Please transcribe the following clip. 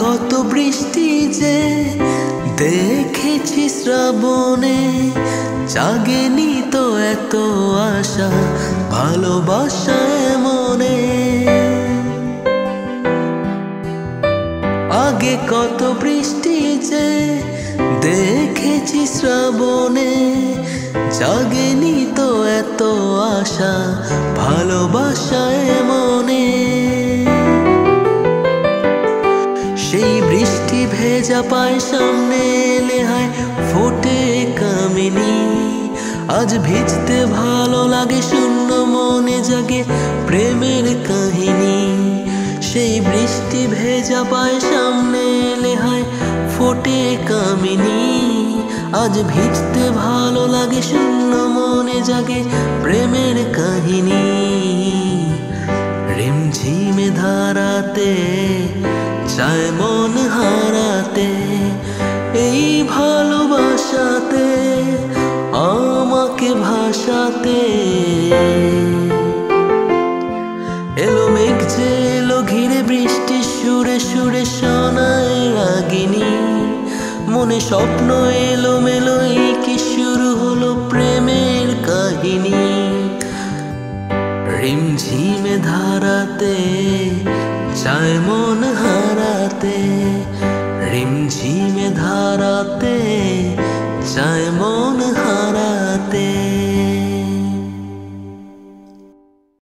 কত বৃষ্টি যে দেখেছি শ্রাবণে, জাগেনি তো এত আশা ভালোবাসায় মনে। আগে কত বৃষ্টি যে দেখেছি শ্রাবণে, জাগেনি তো এত আশা ভালোবাসায় মনে। সেই বৃষ্টি ভেজা পায় সামনে এলে হয় ফোটে কামিনী। আজ ভিজতে ভালো লাগে, শূন্য মনে জাগে প্রেমের কাহিনী। সেই বৃষ্টি ভেজা পায় সামনে এলে হয় ফোটে কামিনী। আজ ভিজতে ভালো লাগে, শূন্য মনে জাগে প্রেমের কাহিনী। রিমঝিমে ধারাতে চায় মন হারাতে, এই ভালোবাসাতে আমাকে ভাসাতে। এলো মেঘ যে এলো ঘিরে বৃষ্টি সুরে সুরে শোনায় রাগিনী। মনে স্বপ্ন এলো মেলো, এই কি শুরু হলো প্রেমের কাহিনী। রিমঝিমে ধারাতে চায় মন হারাতে, রিমঝিমে ধারাতে চায় মন